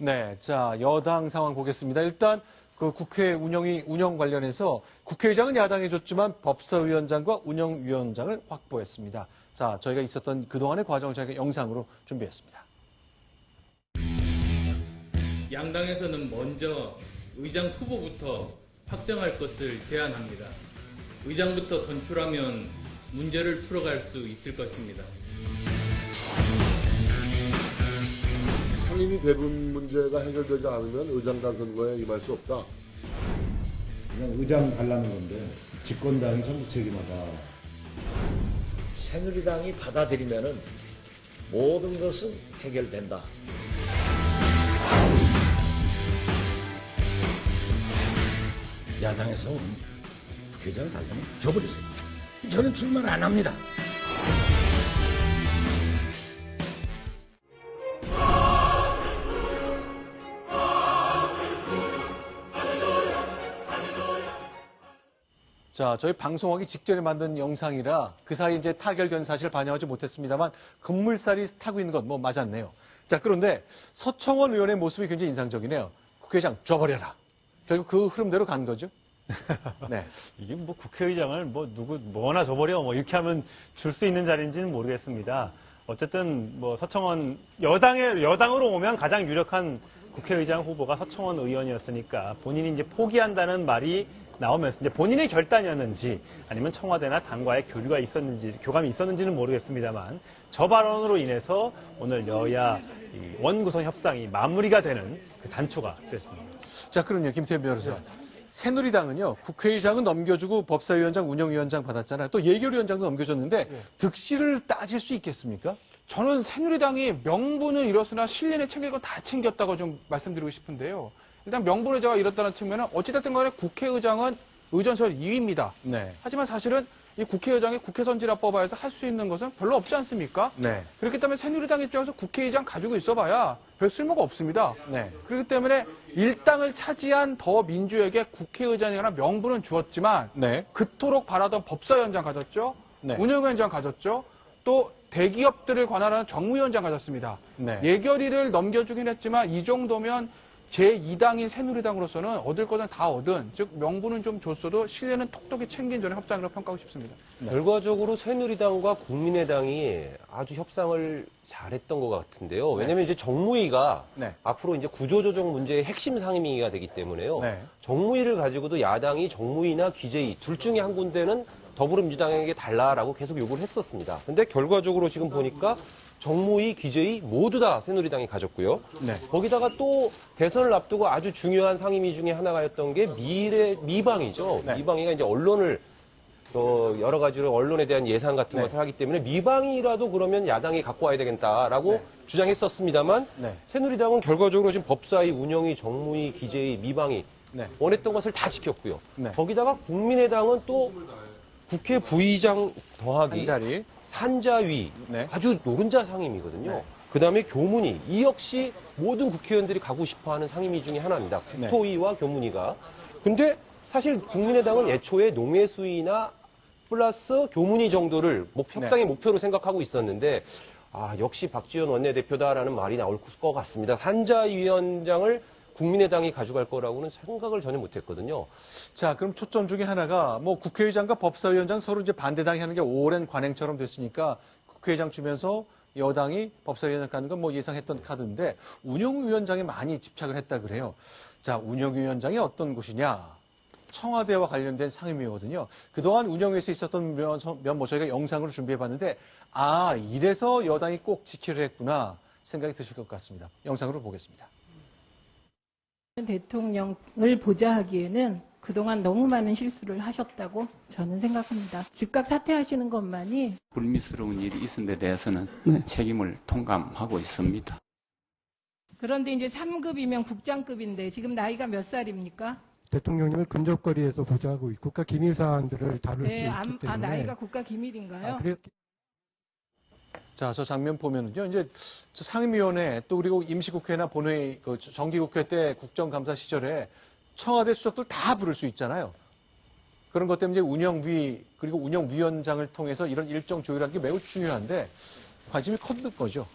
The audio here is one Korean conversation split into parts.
네, 자, 여당 상황 보겠습니다. 일단 그 국회 운영 관련해서 국회의장은 야당에 줬지만 법사위원장과 운영위원장을 확보했습니다. 자, 저희가 있었던 그동안의 과정을 저희가 영상으로 준비했습니다. 양당에서는 먼저 의장 후보부터 확정할 것을 제안합니다. 의장부터 선출하면 문제를 풀어갈 수 있을 것입니다. 상임위 배분 문제가 해결되지 않으면 의장단 선거에 임할 수 없다. 그냥 의장 달라는 건데 집권당이 전부 책임하다. 새누리당이 받아들이면은 모든 것은 해결된다. 야당에서 국회의장을 달라면 줘버리세요. 저는 출마를 안 합니다. 자, 저희 방송하기 직전에 만든 영상이라 그 사이 이제 타결된 사실을 반영하지 못했습니다만 급물살이 타고 있는 건 뭐 맞았네요. 자, 그런데 서청원 의원의 모습이 굉장히 인상적이네요. 국회의장 줘버려라. 결국 그 흐름대로 간 거죠. 네. 이게 뭐 국회의장을 뭐나 줘버려 뭐 이렇게 하면 줄 수 있는 자리인지는 모르겠습니다. 어쨌든 뭐 서청원 여당으로 오면 가장 유력한 국회의장 후보가 서청원 의원이었으니까 본인이 이제 포기한다는 말이 나오면서 이제 본인의 결단이었는지 아니면 청와대나 당과의 교감이 있었는지는 모르겠습니다만 저 발언으로 인해서 오늘 여야 원구성 협상이 마무리가 되는 그 단초가 됐습니다. 자, 그럼요, 김태현 변호사. 새누리당은요, 국회의장은 넘겨주고 법사위원장, 운영위원장 받았잖아요. 또 예결위원장도 넘겨줬는데 득실을 따질 수 있겠습니까? 저는 새누리당이 명분을 잃었으나 실리는 챙길 건 다 챙겼다고 좀 말씀드리고 싶은데요. 일단 명분을 제가 잃었다는 측면은 어찌됐든 간에 국회의장은 의전설 2위입니다. 네. 하지만 사실은 이 국회의장이 국회선진화법 하에서 할 수 있는 것은 별로 없지 않습니까? 네. 그렇기 때문에 새누리당 입장에서 국회의장 가지고 있어봐야 별 쓸모가 없습니다. 네. 그렇기 때문에 일당을 차지한 더민주에게 국회의장이나 명분은 주었지만 네. 그토록 바라던 법사위원장 가졌죠. 네. 운영위원장 가졌죠. 또 대기업들을 관할하는 정무위원장 가졌습니다. 네. 예결위를 넘겨주긴 했지만 이 정도면 제2당인 새누리당으로서는 얻을 것은 다 얻은, 즉 명분은 좀 줬어도 실내는 톡톡히 챙긴 전의 협상이라고 평가하고 싶습니다. 네. 결과적으로 새누리당과 국민의당이 아주 협상을 잘했던 것 같은데요. 왜냐하면 이제 정무위가 앞으로 이제 구조조정 문제의 핵심 상임위가 되기 때문에요. 정무위를 가지고도 야당이 정무위나 기재위 둘 중에 한 군데는 더불어민주당에게 달라라고 계속 요구를 했었습니다. 근데 결과적으로 지금 보니까 정무위, 기재위 모두 다 새누리당이 가졌고요. 거기다가 또 대선을 앞두고 아주 중요한 상임위 중에 하나가였던 게 미방이죠. 미방위가 이제 언론을 여러 가지로 언론에 대한 예산 같은 것을 하기 때문에 미방이라도 그러면 야당이 갖고 와야 되겠다라고 주장했었습니다만 새누리당은 결과적으로 지금 법사위, 운영위, 정무위, 기재위, 미방위 원했던 것을 다 지켰고요. 거기다가 국민의당은 또 국회 부의장 더하기 산자위, 아주 노른자 상임이거든요. 그다음에 교문위, 이 역시 모든 국회의원들이 가고 싶어하는 상임위 중에 하나입니다. 국토위와 교문위가. 근데 사실 국민의당은 애초에 농해수위나 플러스 교문위 정도를 협상의 목표로 생각하고 있었는데 역시 박지원 원내대표다라는 말이 나올 것 같습니다. 산자위원장을 국민의당이 가져갈 거라고는 생각을 전혀 못했거든요. 자, 그럼 초점 중에 하나가 뭐 국회의장과 법사위원장 서로 이제 반대당이 하는 게 오랜 관행처럼 됐으니까 국회의장 주면서 여당이 법사위원장 가는 건 뭐 예상했던 카드인데 운영위원장에 많이 집착을 했다 그래요. 자, 운영위원장이 어떤 곳이냐? 청와대와 관련된 상임위거든요. 그동안 운영위에서 있었던 면 저희가 영상으로 준비해봤는데 이래서 여당이 꼭 지키려 했구나 생각이 드실 것 같습니다. 영상으로 보겠습니다. 대통령을 보좌하기에는 그동안 너무 많은 실수를 하셨다고 저는 생각합니다. 즉각 사퇴하시는 것만이 불미스러운 일이 있은 데 대해서는 책임을 통감하고 있습니다. 그런데 이제 3급이면 국장급인데 지금 나이가 몇 살입니까? 대통령님을 근접거리에서 보좌하고 있고 국가 기밀 사항들을 다룰 수 있기 때문에 나이가 국가 기밀인가요? 자, 저 장면 보면은요, 이제 상임위원회 또 그리고 임시국회나 본회의, 정기국회 때 국정감사 시절에 청와대 수석들 다 부를 수 있잖아요. 그런 것 때문에 이제 운영위 그리고 운영위원장을 통해서 이런 일정 조율하는 게 매우 중요한데 관심이 컸던 거죠.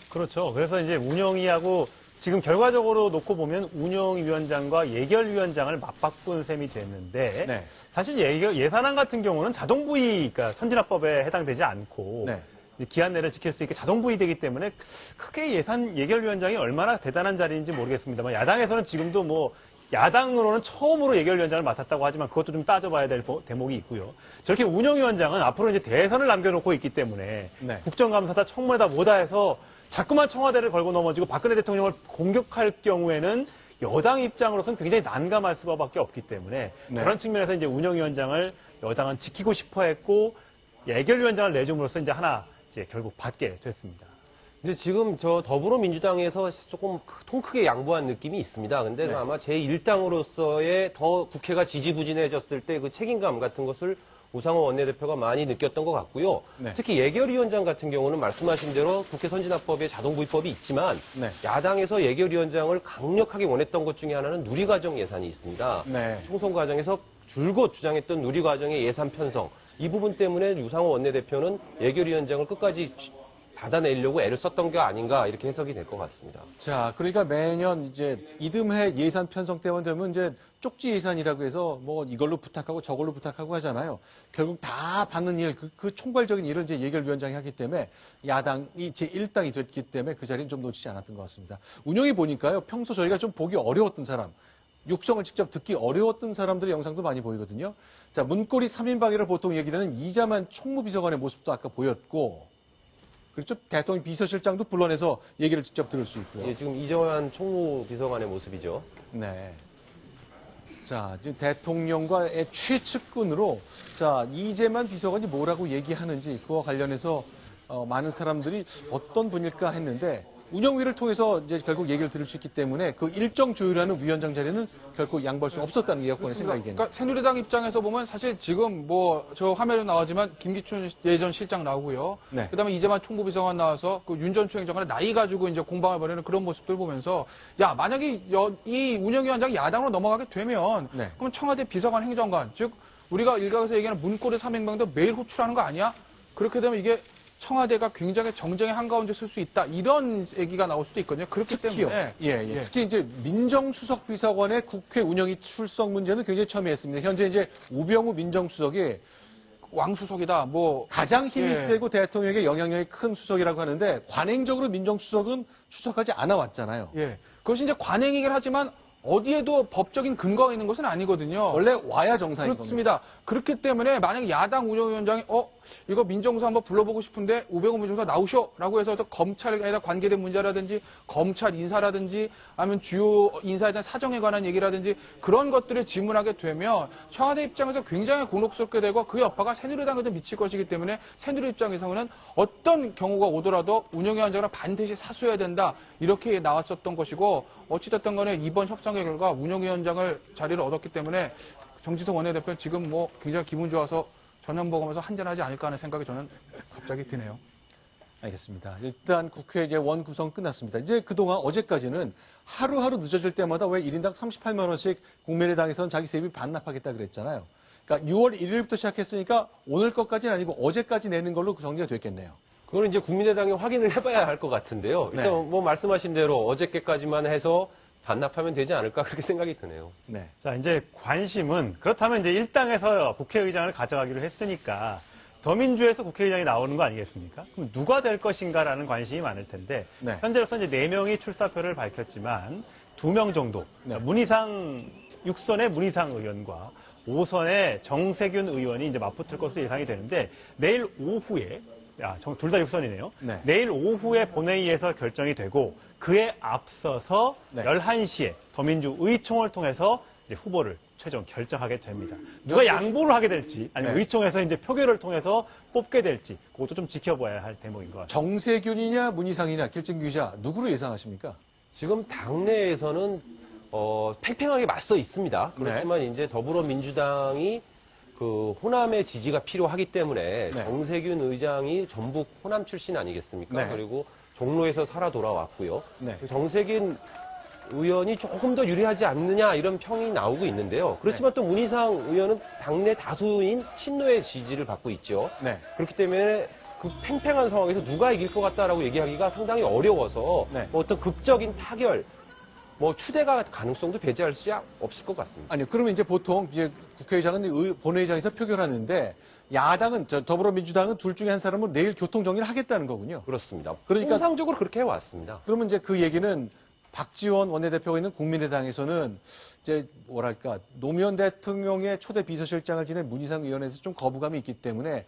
그렇죠. 그래서 이제 운영위하고 지금 결과적으로 놓고 보면 운영위원장과 예결위원장을 맞바꾼 셈이 됐는데 네. 사실 예산안 같은 경우는 자동 부의, 그러니까 선진화법에 해당되지 않고 네. 기한 내를 지킬 수 있게 자동 부의되기 때문에 크게 예결위원장이 얼마나 대단한 자리인지 모르겠습니다만 야당에서는 지금도 뭐 야당으로는 처음으로 예결위원장을 맡았다고 하지만 그것도 좀 따져봐야 될 대목이 있고요. 저렇게 운영위원장은 앞으로 이제 대선을 남겨놓고 있기 때문에 네. 국정감사다 청문회다 뭐다 해서 자꾸만 청와대를 걸고 넘어지고 박근혜 대통령을 공격할 경우에는 여당 입장으로서는 굉장히 난감할 수밖에 없기 때문에 네. 그런 측면에서 이제 운영위원장을 여당은 지키고 싶어 했고 예결위원장을 내줌으로써 이제 하나 이제 결국 받게 됐습니다. 근데 지금 저 더불어민주당에서 조금 통 크게 양보한 느낌이 있습니다. 근데 네. 아마 제1당으로서의 더 국회가 지지부진해졌을 때 그 책임감 같은 것을 우상호 원내대표가 많이 느꼈던 것 같고요. 네. 특히 예결위원장 같은 경우는 말씀하신 대로 국회 선진화법에 자동부의법이 있지만 네. 야당에서 예결위원장을 강력하게 원했던 것 중에 하나는 누리과정 예산이 있습니다. 네. 총선 과정에서 줄곧 주장했던 누리과정의 예산 편성 이 부분 때문에 우상호 원내대표는 예결위원장을 끝까지 받아내려고 애를 썼던 게 아닌가 이렇게 해석이 될 것 같습니다. 자, 그러니까 매년 이제 이듬해 예산 편성 때만 되면 이제 쪽지 예산이라고 해서 뭐 이걸로 부탁하고 저걸로 부탁하고 하잖아요. 결국 다 받는 일, 그 총괄적인 일을 이제 예결위원장이 하기 때문에 야당이 제1당이 됐기 때문에 그 자리는 좀 놓치지 않았던 것 같습니다. 운영이 보니까요, 평소 저희가 좀 보기 어려웠던 사람, 육성을 직접 듣기 어려웠던 사람들의 영상도 많이 보이거든요. 자, 문고리 3인방이라 보통 얘기되는 이자만 총무비서관의 모습도 아까 보였고, 그렇죠. 대통령 비서실장도 불러내서 얘기를 직접 들을 수 있고요. 예, 지금 이정환 총무비서관의 모습이죠. 네. 자, 지금 대통령과의 최측근으로 자, 이재만 비서관이 뭐라고 얘기하는지 그와 관련해서 많은 사람들이 어떤 분일까 했는데 운영위를 통해서 이제 결국 얘기를 들을 수 있기 때문에 그 일정 조율하는 위원장 자리는 결코 양보할 수 없었다는 게 여권의 생각이겠네요. 그러니까 새누리당 입장에서 보면 사실 지금 뭐 저 화면에 나오지만 김기춘 예전 실장 나오고요. 네. 그다음에 이재만 총무비서관 나와서 그 윤 전 총장관의 나이 가지고 이제 공방을 벌이는 그런 모습들 보면서 야 만약에 이 운영위원장이 야당으로 넘어가게 되면 네. 그럼 청와대 비서관 행정관 즉 우리가 일각에서 얘기하는 문고리 3인방도 매일 호출하는 거 아니야? 그렇게 되면 이게 청와대가 굉장히 정쟁의 한가운데 쓸 수 있다. 이런 얘기가 나올 수도 있거든요. 그렇기 특히요. 때문에. 예. 특히 이제 민정수석 비서관의 국회 운영위 출석 문제는 굉장히 첨예했습니다. 현재 이제 우병우 민정수석이 왕수석이다. 뭐 가장 힘이 세고 대통령에게 영향력이 큰 수석이라고 하는데 관행적으로 민정수석은 출석하지 않아 왔잖아요. 예. 그것이 이제 관행이긴 하지만 어디에도 법적인 근거가 있는 것은 아니거든요. 원래 와야 정상인 그렇습니다. 겁니다. 그렇기 때문에 만약에 야당 운영위원장이 이거 민정수석 한번 불러보고 싶은데 우병우 민정수석 나오쇼라고 해서 검찰에 관계된 문제라든지 검찰 인사라든지 아니면 주요 인사에 대한 사정에 관한 얘기라든지 그런 것들을 질문하게 되면 청와대 입장에서 굉장히 곤혹스럽게 되고 그 여파가 새누리당에도 미칠 것이기 때문에 새누리 입장에서는 어떤 경우가 오더라도 운영위원장을 반드시 사수해야 된다 이렇게 나왔었던 것이고 어찌됐든 간에 이번 협상의 결과 운영위원장을 자리를 얻었기 때문에 정진석 원내대표는 지금 뭐 굉장히 기분 좋아서 저녁 먹으면서 한잔하지 않을까 하는 생각이 저는 갑자기 드네요. 알겠습니다. 일단 국회 이제 원구성 끝났습니다. 이제 그동안 어제까지는 하루하루 늦어질 때마다 왜 1인당 38만 원씩 국민의당에서는 자기 세비 반납하겠다 그랬잖아요. 그러니까 6월 1일부터 시작했으니까 오늘 것까지는 아니고 어제까지 내는 걸로 정리가 됐겠네요. 그걸 이제 국민의당이 확인을 해봐야 할 것 같은데요. 일단 네. 뭐 말씀하신 대로 어저께까지만 해서 반납하면 되지 않을까 그렇게 생각이 드네요. 네. 자, 이제 관심은 그렇다면 이제 일당에서 국회의장을 가져가기로 했으니까 더민주에서 국회의장이 나오는 거 아니겠습니까? 그럼 누가 될 것인가라는 관심이 많을 텐데 네. 현재로서 이제 4명이 출사표를 밝혔지만 2명 정도 네. 문희상 6선의 문희상 의원과 5선의 정세균 의원이 이제 맞붙을 것으로 예상이 되는데 내일 오후에 둘 다 6선이네요. 네. 내일 오후에 본회의에서 결정이 되고 그에 앞서서 네. 11시에 더민주 의총을 통해서 이제 후보를 최종 결정하게 됩니다. 누가 양보를 하게 될지 아니면 네. 의총에서 이제 표결을 통해서 뽑게 될지 그것도 좀 지켜봐야 할 대목인 것 같습니다. 정세균이냐 문희상이냐 길진규 기자 누구로 예상하십니까? 지금 당내에서는 팽팽하게 맞서 있습니다. 그렇지만 이제 더불어민주당이 그 호남의 지지가 필요하기 때문에 네. 정세균 의장이 전북 호남 출신 아니겠습니까? 네. 그리고 종로에서 살아 돌아왔고요. 네. 정세균 의원이 조금 더 유리하지 않느냐 이런 평이 나오고 있는데요. 그렇지만 또 문희상 의원은 당내 다수인 친노의 지지를 받고 있죠. 네. 그렇기 때문에 그 팽팽한 상황에서 누가 이길 것 같다라고 얘기하기가 상당히 어려워서 네. 뭐 어떤 극적인 타결, 뭐 추대가 가능성도 배제할 수 없을 것 같습니다. 아니요. 그러면 이제 보통 이제 국회의장은 본회의장에서 표결하는데 야당은 더불어민주당은 둘 중에 한 사람은 내일 교통 정리를 하겠다는 거군요. 그렇습니다. 그러니까 통상적으로 그렇게 해왔습니다. 그러면 이제 그 얘기는 박지원 원내대표가 있는 국민의당에서는 이제 뭐랄까 노무현 대통령의 초대 비서실장을 지낸 문희상 의원에서 좀 거부감이 있기 때문에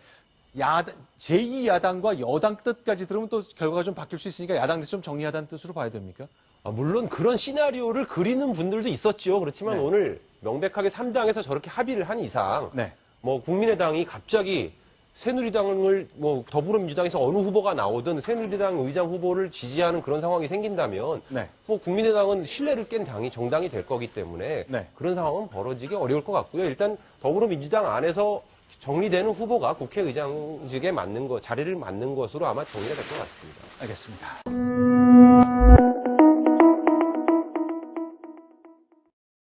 제2야당과 여당 뜻까지 들으면 또 결과가 좀 바뀔 수 있으니까 야당 내에서 좀 정리하다는 뜻으로 봐야 됩니까? 물론 그런 시나리오를 그리는 분들도 있었지요. 그렇지만 네. 오늘 명백하게 3당에서 저렇게 합의를 한 이상 네. 뭐 국민의당이 갑자기 새누리당을 뭐 더불어민주당에서 어느 후보가 나오든 새누리당 의장 후보를 지지하는 그런 상황이 생긴다면 네. 뭐 국민의당은 신뢰를 깬 정당이 될 거기 때문에 네. 그런 상황은 벌어지기 어려울 것 같고요. 일단 더불어민주당 안에서 정리되는 후보가 국회의장직에 맞는 자리를 맡는 것으로 아마 정리가 될 것 같습니다. 알겠습니다.